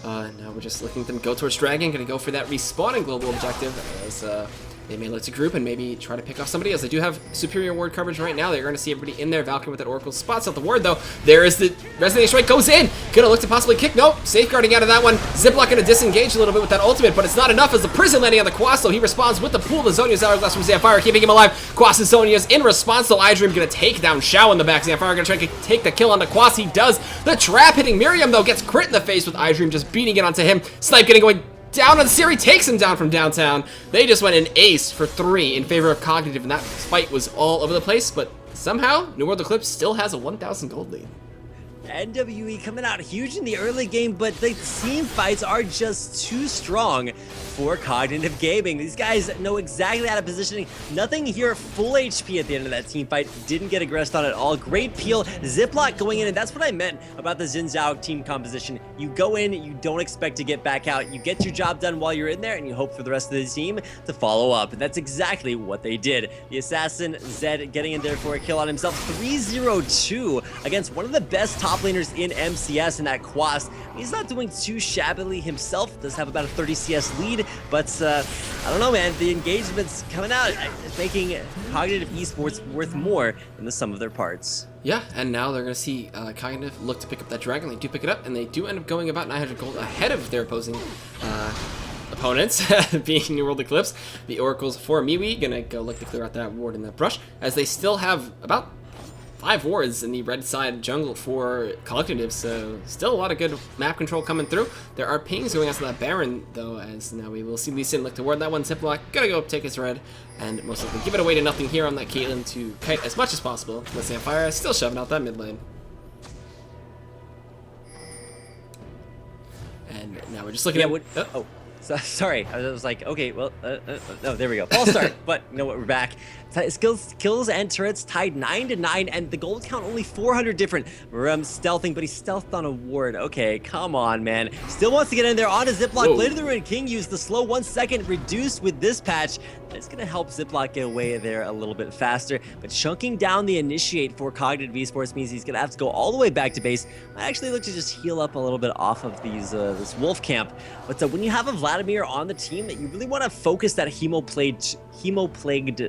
now we're just looking at them go towards Dragon. Going to go for that respawning global objective as they may look to group and maybe try to pick off somebody, as they do have superior ward coverage right now. They're going to see everybody in there. Valkyrie with that Oracle spots out the ward, though. There is the Resonating Strike, goes in. Gonna look to possibly kick. Nope. Safeguarding out of that one. Ziploc gonna disengage a little bit with that ultimate, but it's not enough as the prison landing on the Quas, though. He responds with the pool. The Zhonya's Hourglass from Zamfire, keeping him alive. Quas and Zhonya's in response, though. iDream gonna take down Shao in the back. Zamfire gonna try to take the kill on the Quas. He does. The trap hitting Miriam, though, gets crit in the face with iDream just beating it onto him. Snipe getting going down on Siri, takes him down from downtown. They just went an ace for 3 in favor of Cognitive, and that fight was all over the place, but somehow New World Eclipse still has a 1,000 gold lead. NWE coming out huge in the early game, but the team fights are just too strong for Cognitive Gaming. These guys know exactly how to positioning. Nothing here full HP at the end of that team fight. Didn't get aggressed on at all. Great peel. Ziploc going in, and that's what I meant about the Xin Zhao team composition. You go in, you don't expect to get back out. You get your job done while you're in there, and you hope for the rest of the team to follow up. And that's exactly what they did. The Assassin, Zed, getting in there for a kill on himself. 3-0-2 against one of the best top laners in MCS in that Quas. He's not doing too shabbily himself. Does have about a 30 CS lead, but I don't know, man. The engagement's coming out, making Cognitive Esports worth more than the sum of their parts. Yeah, and now they're going to see Cognitive look to pick up that Dragon. They do pick it up, and they do end up going about 900 gold ahead of their opposing opponents, being New World Eclipse. The Oracles for Miwi gonna go look to clear out that ward in that brush, as they still have about 5 wards in the red side jungle for Cognitive, so still a lot of good map control coming through. There are pings going out to that Baron, though, as now we will see Lee Sin look toward that one. Ziploc gonna go up, take his red, and most likely give it away to nothing here on that Caitlyn to kite as much as possible. With Zamfire still shoving out that mid lane. And now we're just looking at... So, sorry, I was like, okay, well, no, there we go. False start, but you know what, we're back. Kills and turrets tied 9-9, and the gold count only 400 different. Stealthing, but he stealthed on a ward. Okay, come on, man. Still wants to get in there on a Ziploc. Blade of the Ruined King used the slow 1 second, reduced with this patch. It's going to help Ziploc get away there a little bit faster, but chunking down the initiate for Cognitive Esports means he's going to have to go all the way back to base. I actually look to just heal up a little bit off of these this wolf camp, but when you have a Vladimir on the team, you really want to focus that hemoplagued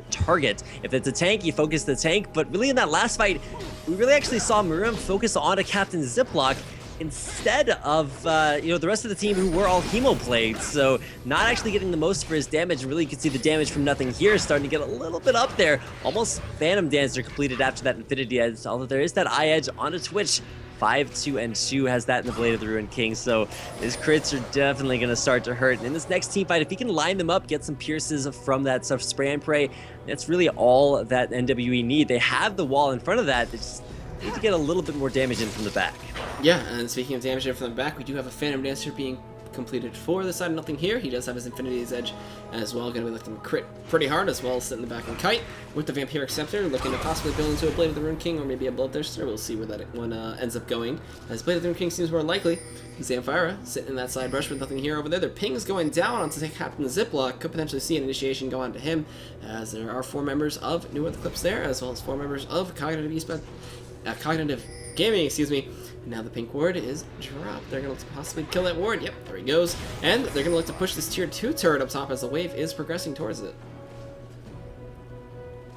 target. If it's a tank, you focus the tank, but really in that last fight, we really actually saw Miriam focus on a Captain Ziploc instead of the rest of the team who were all hemoplagued, so not actually getting the most for his damage. Really, you can see the damage from nothing here starting to get a little bit up there. Almost Phantom Dancer completed after that Infinity Edge, although there is that eye edge onto Twitch. 5-2-2 has that in the Blade of the Ruined King, so his crits are definitely going to start to hurt. And in this next team fight, if he can line them up, get some pierces from that stuff, spray and pray, that's really all that NWE need. They have the wall in front of that. They just need to get a little bit more damage in from the back. Yeah, and speaking of damage in from the back, we do have a Phantom Dancer being completed for the side of nothing here. He does have his Infinity's Edge as well, going to be looking to crit pretty hard, as well as sit in the back and kite with the Vampiric Scepter, looking to possibly build into a Blade of the Ruined King or maybe a Bloodthirster. We'll see where that one ends up going, as Blade of the Ruined King seems more likely. Zamfira sitting in that side brush with nothing here over there. Their ping's going down onto Captain Ziploc. Could potentially see an initiation go on to him, as there are 4 members of New World Eclipse there, as well as 4 members of Cognitive Gaming, excuse me. Now the pink ward is dropped. They're going to possibly kill that ward. Yep, there he goes. And they're going to look to push this tier 2 turret up top as the wave is progressing towards it.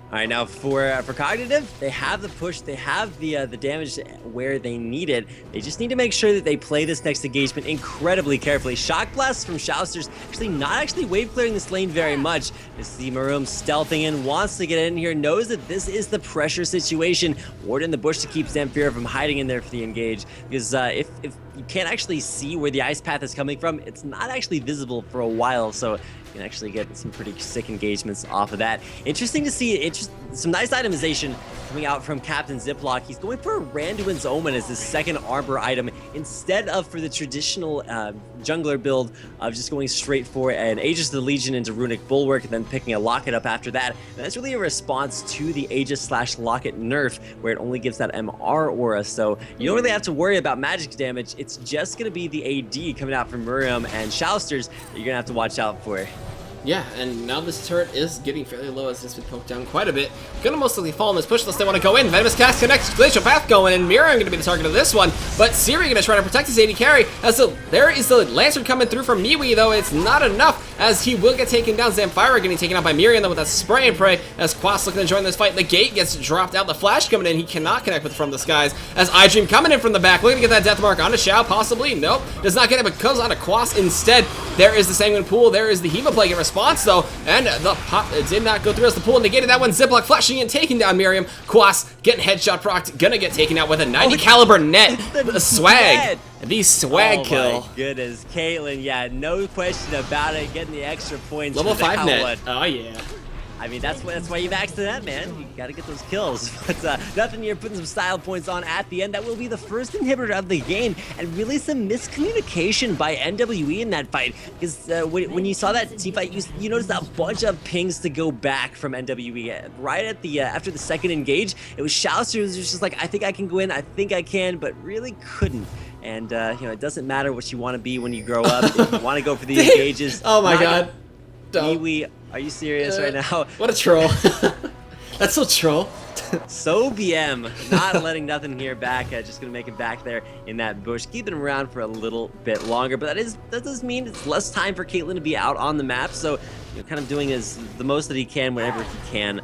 All right, now for Cognitive, they have the push, they have the damage where they need it. They just need to make sure that they play this next engagement incredibly carefully. Shock Blasts from Shousters actually not wave clearing this lane very much. You see Maroom stealthing in, wants to get in here, knows that this is the pressure situation. Ward in the bush to keep Zamfira from hiding in there for the engage. Because if you can't actually see where the ice path is coming from. It's not actually visible for a while, so you can actually get some pretty sick engagements off of that. Interesting to see some nice itemization coming out from Captain Ziploc. He's going for a Randuin's Omen as his second armor item instead of for the traditional jungler build of just going straight for an Aegis of the Legion into Runic Bulwark and then picking a Locket up after that. And that's really a response to the Aegis/Locket nerf where it only gives that MR aura, so you don't really have to worry about magic damage. It's just going to be the AD coming out from Miriam and Shousters that you're going to have to watch out for. Yeah, and now this turret is getting fairly low as it's been poked down quite a bit. Gonna most likely fall in this push unless they want to go in. Venomous Cast connects, Glacial Path going, and Miriam gonna be the target of this one. But Siri gonna try to protect his AD carry as there is the Lantern coming through from Miwi, though it's not enough as he will get taken down. Zamfira getting taken out by Miriam though with that spray and pray as Quas looking to join this fight. The gate gets dropped out, the flash coming in, he cannot connect with From the Skies as iDream coming in from the back, looking to get that death mark onto Xiao, possibly. Nope, does not get it, but comes onto Quas instead. There is the Sanguine Pool, there is the Hemoplague in response though, and the pop did not go through as the pool negated that one. Ziploc flashing and taking down Miriam. Quas getting headshot procced, gonna get taken out with a 90 caliber net. The swag. The swag kill. My goodness, Caitlyn, yeah, no question about it, getting the extra points. Level for the 5 net. Howlett. Oh yeah. I mean, that's why you max the net, man. You gotta get those kills. But nothing here, putting some style points on at the end. That will be the first inhibitor of the game, and really some miscommunication by NWE in that fight. Because when you saw that team fight, you noticed a bunch of pings to go back from NWE. Right at the after the second engage, it was Shouster who was just like, I think I can go in, I think I can, but really couldn't. And it doesn't matter what you want to be when you grow up. If you want to go for the engages. Oh my god. Miwi, are you serious right now? What a troll. That's so troll. So BM, not letting nothing here back, just gonna make it back there in that bush, keeping him around for a little bit longer, but that does mean it's less time for Caitlyn to be out on the map, so kind of doing the most that he can whenever he can.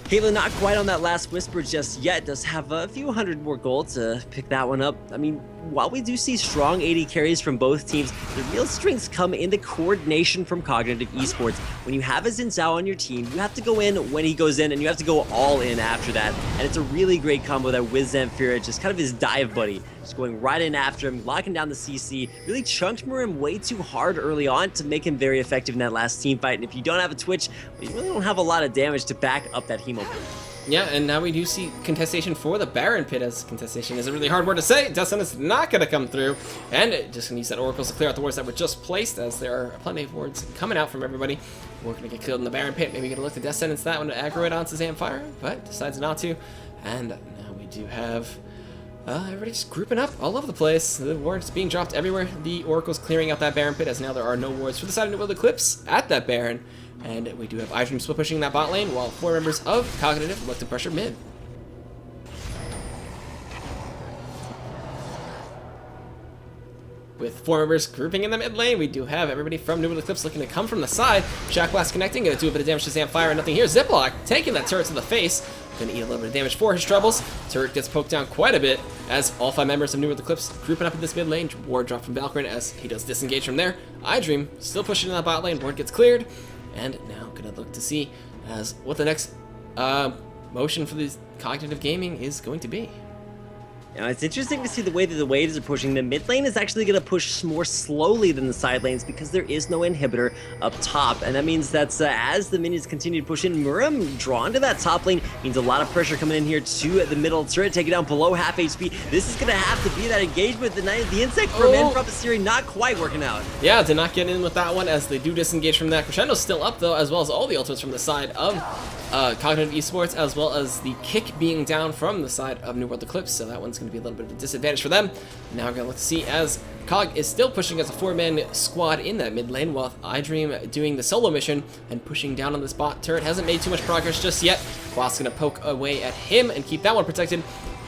Caitlyn not quite on that last whisper just yet, does have a few hundred more gold to pick that one up. I mean, while we do see strong AD carries from both teams, the real strengths come in the coordination from Cognitive Esports. When you have a Xin Zhao on your team, you have to go in when he goes in, and you have to go all in after that. And it's a really great combo that with Zamfira, just kind of his dive buddy, just going right in after him, locking down the CC, really chunked Miriam way too hard early on to make him very effective in that last team fight. And if you don't have a Twitch, you really don't have a lot of damage to back up that Hemo. Yeah, and now we do see contestation for the Baron Pit, as contestation is a really hard word to say. Dustin is not going to come through, and just going to use that Oracles to clear out the wards that were just placed, as there are plenty of wards coming out from everybody. We're going to get killed in the Baron Pit. Maybe going to look to Death Sentence that one to aggro it onto Zamfira, but decides not to. And now we do have everybody just grouping up all over the place. The wards being dropped everywhere. The Oracle's clearing out that Baron Pit, as now there are no wards for the side of New World Eclipse at that Baron. And we do have iDream split pushing that bot lane, while 4 members of Cognitive look to pressure mid. With 4 members grouping in the mid lane, we do have everybody from New World Eclipse looking to come from the side. Shock Blast connecting, gonna do a bit of damage to Zamfira, nothing here. Ziploc taking that turret to the face, gonna eat a little bit of damage for his troubles. Turret gets poked down quite a bit as all 5 members of New World Eclipse grouping up in this mid lane. Ward drop from Valkyrin as he does disengage from there. iDream still pushing in that bot lane, ward gets cleared. And now gonna look to see as what the next motion for this Cognitive Gaming is going to be. Now, it's interesting to see the way that the waves are pushing. The mid lane is actually going to push more slowly than the side lanes because there is no inhibitor up top. And that means that as the minions continue to push in, Miriam drawn to that top lane means a lot of pressure coming in here to the middle turret, taking down below half HP. This is going to have to be that engagement. The insect from Mobafire not quite working out. Yeah, did not get in with that one as they do disengage from that. Crescendo's still up though, as well as all the ultimates from the side of Cognitive Esports, as well as the kick being down from the side of New World Eclipse, so that one's going to be a little bit of a disadvantage for them. Now we're going to look to see as COG is still pushing as a 4-man squad in that mid lane, while iDream doing the solo mission and pushing down on this bot turret. Hasn't made too much progress just yet. Quas going to poke away at him and keep that one protected.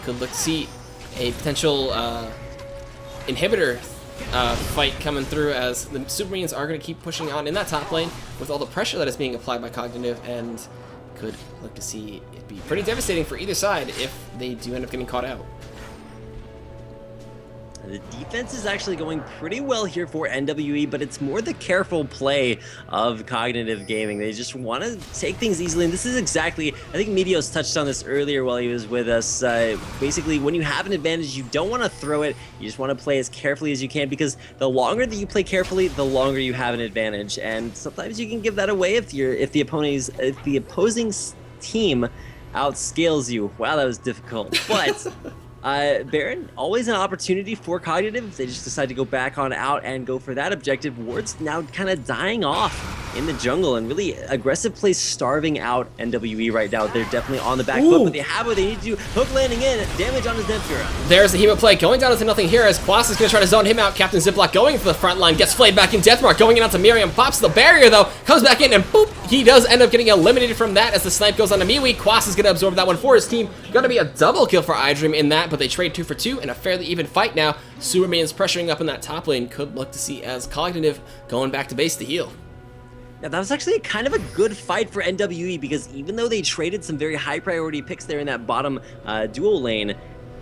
Could look to see a potential inhibitor fight coming through as the Super Minions are going to keep pushing on in that top lane with all the pressure that is being applied by Cognitive, and could look to see it be pretty devastating for either side if they do end up getting caught out. The defense is actually going pretty well here for NWE, but it's more the careful play of Cognitive Gaming. They just want to take things easily, and this is exactly, I think Meteos touched on this earlier while he was with us. Basically, when you have an advantage, you don't want to throw it. You just want to play as carefully as you can, because the longer that you play carefully, the longer you have an advantage. And sometimes you can give that away if the opposing team outscales you. Wow, that was difficult. But Baron, always an opportunity for Cognitive. They just decide to go back on out and go for that objective. Ward's now kind of dying off in the jungle, and really aggressive play starving out NWE right now. They're definitely on the back foot, but they have what they need to do. Hook landing in, damage on his Zephyra. There's the Hemo play going down to nothing here as Quas is going to try to zone him out. Captain Ziploc going for the front line, gets flayed back in Deathmark, going in onto Miriam, pops the barrier though, comes back in and boop, he does end up getting eliminated from that as the snipe goes on to Miwi. Quas is going to absorb that one for his team. Going to be a double kill for iDream in that, but they trade 2 for 2 in a fairly even fight now. Superman's pressuring up in that top lane. Could look to see as Cognitive going back to base to heal. Now, that was actually kind of a good fight for NWE, because even though they traded some very high priority picks there in that bottom dual lane,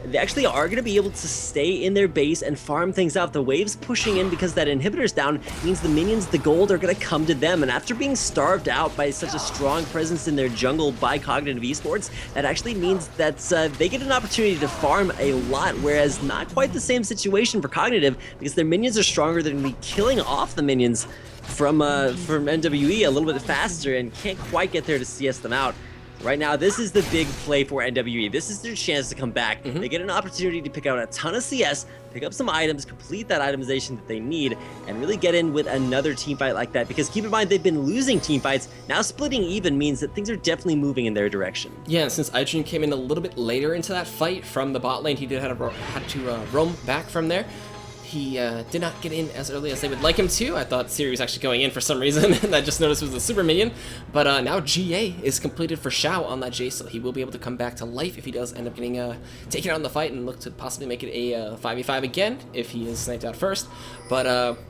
they actually are going to be able to stay in their base and farm things out. The waves pushing in because that inhibitor's down means the minions, the gold, are going to come to them. And after being starved out by such a strong presence in their jungle by Cognitive Esports, that actually means that they get an opportunity to farm a lot, whereas not quite the same situation for Cognitive, because their minions are stronger. They're going to be killing off the minions from NWE a little bit faster and can't quite get there to CS them out. Right now, this is the big play for NWE. This is their chance to come back. They get an opportunity to pick out a ton of CS, pick up some items, complete that itemization that they need, and really get in with another team fight like that. Because keep in mind, they've been losing team fights. Now splitting even means that things are definitely moving in their direction. Yeah, and since iDream came in a little bit later into that fight from the bot lane, he did have to roam back from there. He did not get in as early as they would like him to. I thought Siri was actually going in for some reason, and I just noticed it was a super minion. But now GA is completed for Xiao on that J, so he will be able to come back to life if he does end up getting taken out in the fight and look to possibly make it a 5v5 again if he is sniped out first. But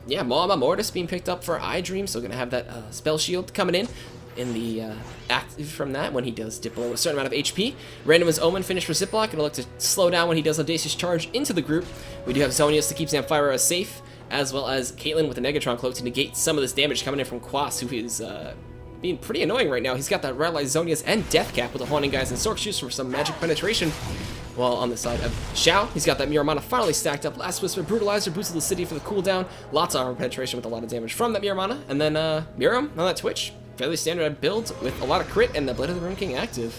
yeah, Moama Mortis being picked up for iDream, so going to have that spell shield coming in the active from that when he does dip below a certain amount of HP. Random's Omen finished for Ziploc, and look to slow down when he does Audacious Charge into the group. We do have Zonius to keep Zamfira safe, as well as Caitlyn with the Negatron Cloak to negate some of this damage coming in from Quas, who is being pretty annoying right now. He's got that Revitalized Zonius and Death Cap with the Haunting Guys and Sork Shoes for some magic penetration. While on the side of Xiao, he's got that Miramana finally stacked up. Last Whisper, Brutalizer, boosted the city for the cooldown. Lots of armor penetration with a lot of damage from that Miramana. And then Miram on that Twitch. Fairly standard build with a lot of crit and the Blade of the Rune King active.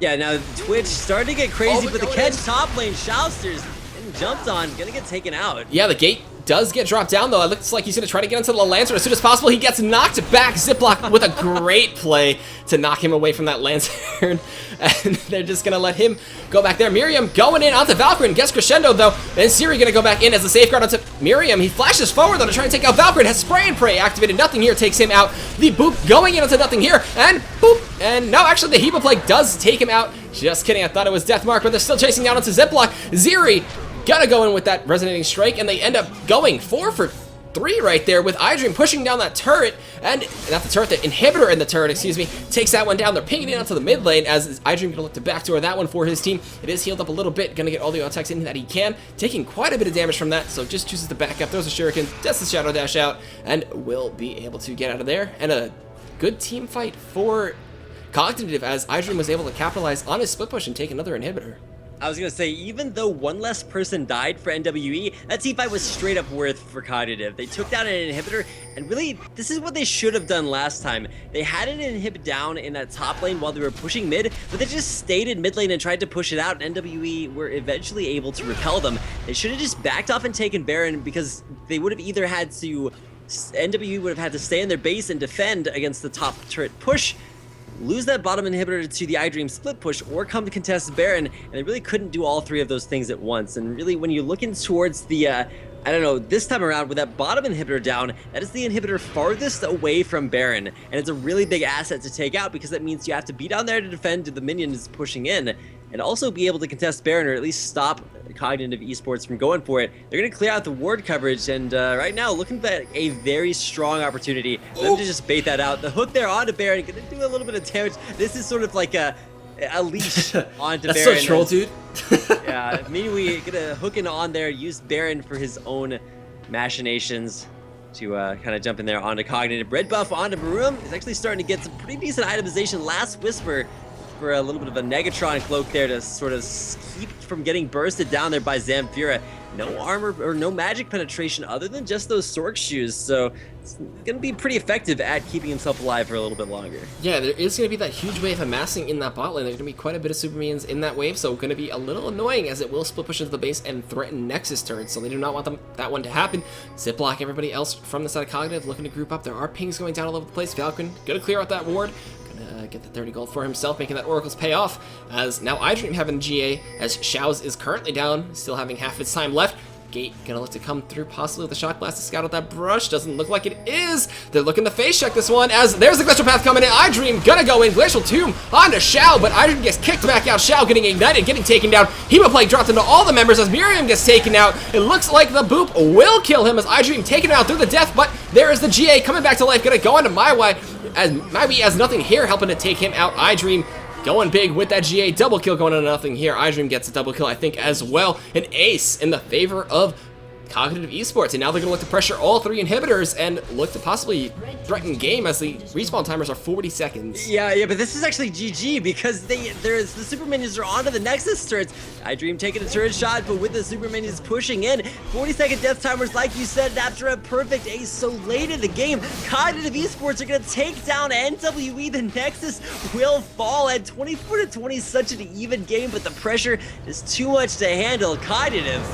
Yeah, now Twitch starting to get crazy, but the catch top lane, Shousters getting jumped on, gonna get taken out. Yeah, the gate does get dropped down though. It looks like he's gonna try to get into the Lancer as soon as possible. He gets knocked back. Ziploc with a great play to knock him away from that Lancer. And they're just gonna let him go back there. Miriam going in onto Valkyrie and gets crescendo though. And Siri gonna go back in as a safeguard onto Miriam. He flashes forward though to try and take out Valkyrie. Has spray and pray activated. Nothing here takes him out. The boop going in onto nothing here. And boop. And no, actually the Heba Plague does take him out. Just kidding, I thought it was Deathmark, but they're still chasing down onto Ziploc. Ziri gotta go in with that resonating strike, and they end up going 4 for 3 right there with iDream pushing down that turret, and not the turret, the inhibitor in the turret, excuse me, takes that one down. They're pinging it onto the mid lane as iDream gonna look to backdoor that one for his team. It is healed up a little bit, gonna get all the attacks in that he can, taking quite a bit of damage from that, so just chooses to back up, throws a shuriken, does the shadow dash out, and will be able to get out of there. And a good team fight for Cognitive as iDream was able to capitalize on his split push and take another inhibitor. I was gonna say, even though one less person died for NWE, that team fight was straight up worth for Cognitive. They took down an inhibitor, and really, this is what they should have done last time. They had an inhib down in that top lane while they were pushing mid, but they just stayed in mid lane and tried to push it out, and NWE were eventually able to repel them. They should have just backed off and taken Baron, because they would have either had to, NWE would have had to stay in their base and defend against the top turret push, lose that bottom inhibitor to the iDream split push, or come to contest Baron, and they really couldn't do all 3 of those things at once. And really, when you're looking towards the, I don't know, this time around with that bottom inhibitor down, that is the inhibitor farthest away from Baron, and it's a really big asset to take out, because that means you have to be down there to defend the minions pushing in, and also be able to contest Baron, or at least stop Cognitive Esports from going for it. They're going to clear out the ward coverage, and right now, looking at a very strong opportunity for them to just bait that out. The hook there onto Baron, going to do a little bit of damage. This is sort of like a a leash onto That's Baron. so troll, dude. Yeah, we gonna hook in on there, use Baron for his own machinations to kind of jump in there onto Cognitive. Red buff onto Maroon. He's actually starting to get some pretty decent itemization. Last Whisper for a little bit of a Negatron cloak there to sort of keep from getting bursted down there by Zamfira. No armor or no magic penetration other than just those Sork shoes, so it's going to be pretty effective at keeping himself alive for a little bit longer. Yeah, there is going to be that huge wave amassing in that bot lane. There's going to be quite a bit of super minions in that wave, so going to be a little annoying as it will split push into the base and threaten Nexus turrets, so they do not want that one to happen. Ziploc, everybody else from the side of Cognitive looking to group up. There are pings going down all over the place. Falcon going to clear out that ward. Get the 30 gold for himself, making that Oracle's pay off, as now iDream having GA, as Xiao's is currently down, still having half its time left. Gate gonna look to come through, possibly with a shock blast to scout out that brush. Doesn't look like it is. They're looking to face check this one, as there's the Glacial Path coming in. iDream gonna go in, Glacial Tomb onto Xiao, but iDream gets kicked back out. Xiao getting ignited, getting taken down. Hemoplague dropped into all the members as Miriam gets taken out. It looks like the boop will kill him as iDream taken out through the death, but there is the GA coming back to life, gonna go into MyWai, as MyWai has nothing here, helping to take him out. iDream going big with that GA double kill, going into nothing here. iDream gets a double kill, I think, as well. An ace in the favor of Cognitive Esports, and now they're going to look to pressure all three inhibitors and look to possibly threaten game as the respawn timers are 40 seconds. Yeah, but this is actually GG because the super minions are onto the Nexus turrets. iDream taking a turret shot, but with the super minions pushing in, 40-second death timers, like you said, after a perfect ace so late in the game, Cognitive Esports are going to take down NWE. The Nexus will fall at 24-20, such an even game, but the pressure is too much to handle. Cognitive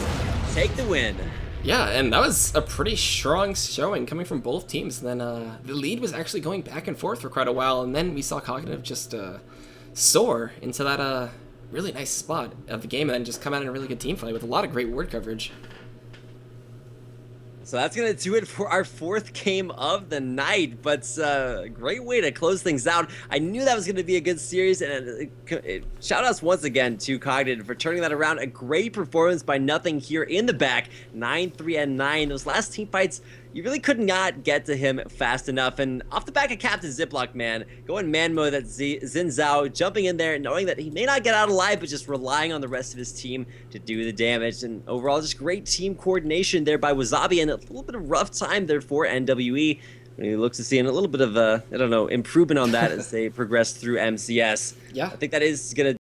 take the win. Yeah, and that was a pretty strong showing coming from both teams. And then the lead was actually going back and forth for quite a while, and then we saw Cognitive just soar into that really nice spot of the game, and then just come out in a really good team fight with a lot of great ward coverage. So that's going to do it for our fourth game of the night, but a great way to close things out. I knew that was going to be a good series, and shout outs once again to Cognitive for turning that around. A great performance by Nothing here in the back, 9-3 and 9. Those last team fights, you really could not get to him fast enough. And off the back of Captain Ziploc, man, going man mode at Xin Zhao, jumping in there, knowing that he may not get out alive, but just relying on the rest of his team to do the damage. And overall, just great team coordination there by Wasabi, and a little bit of rough time there for NWE. We look to see a little bit of, I don't know, improvement on that as they progress through MCS. Yeah. I think that is going to